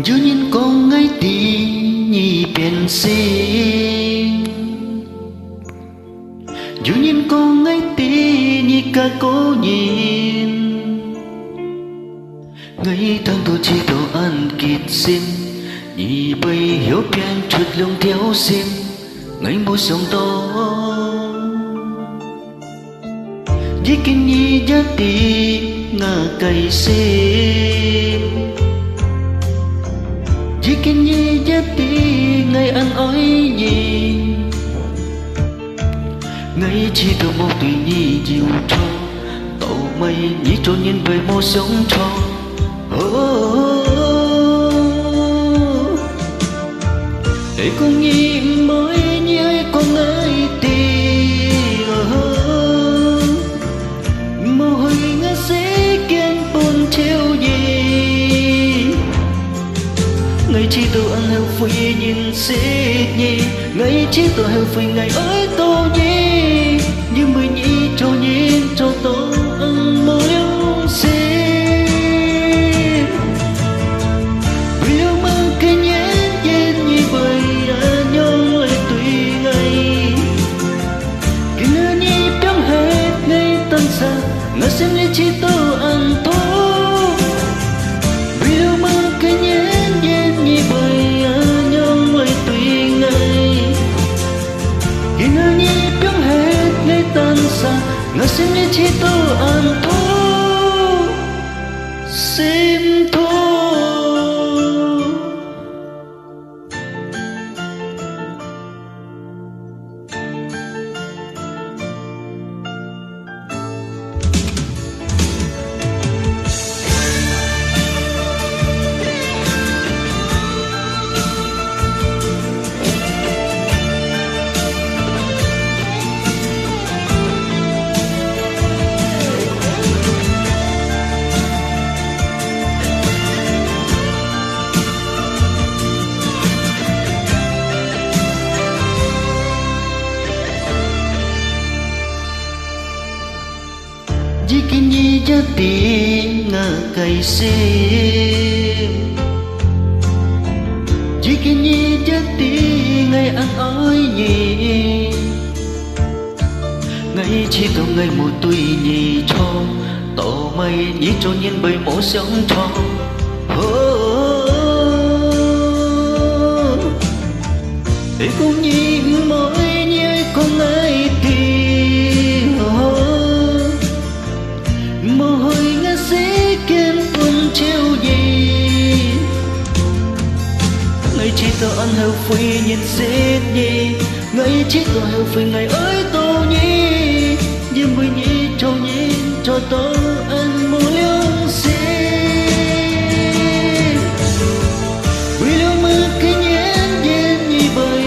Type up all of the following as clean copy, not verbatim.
dù nhìn con ngay tí nhì biển sinh, dù nhìn con ngay tí nhì cả cố nhìn ngay thằng tôi chỉ đồ ăn kịt xin nhì bay hiểu biển trượt lông theo xin ngay môi sông to chỉ kinh nhì giá tí ngà cây xin chỉ kinh nhì giá tí ngày ăn ỏi nhì ngày chỉ từ một tuổi nhì chịu cho tàu mây nhì trốn nhìn về môi sông cho để con nhì mới nhớ con ai tìm mồ hôi ngã sẽ kiên buồn theo gì ngày chỉ tôi ăn heo phi nhìn sẽ nhì ngày chỉ tôi heo phi ngày ơi tôi nhì như mới nhì cho nhìn cho tôi ăn mồ heo sẽ ngã xem lấy chỉ tôi ăn thôi vì đâu mà cái nhén nhén như bầy nhông lời tùy ngày khi nơi nhí biết hết lấy tan xa ngã xem lấy chỉ tôi ăn thôi xem thôi. chỉ kinh nhì giá tí ngà cây xin chỉ kinh nhì giá tí ngày ăn ỏi nhì ngày chỉ tao ngày một tuổi nhì cho tổ mây nhì cho nhìn bầy mổ sống cho để con nhì mỗi nhì con ai tìm mồ hôi ngã sẽ kiên buồn treo gì ngày chỉ tao ăn heo phi nhìn xếp nhì ngày chỉ tao heo phi ngày ơi tôi nhì như mới nhì cho tôi ăn mồ liêu xin vì đâu mà cái nhén nhén nhì bầy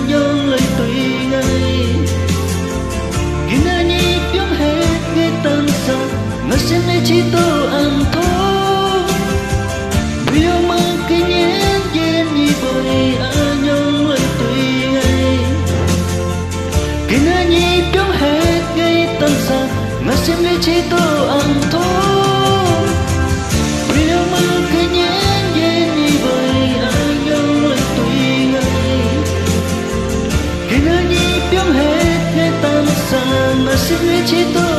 nhông lời tùy ngày khi nơi nhì biết hết người tan xa ngã xem lấy chỉ tôi ăn thôi vì đâu mà cái nhén nhén như bầy nhông lời tùy ngày khi nơi nhì biết hết gây tan xa ngã xem lấy chỉ tôi ăn thôi vì đâu mà cái nhén nhén như bầy nhông lời tùy ngày khi nơi nhì biết hết gây tan xa ngã xem lấy chỉ tôi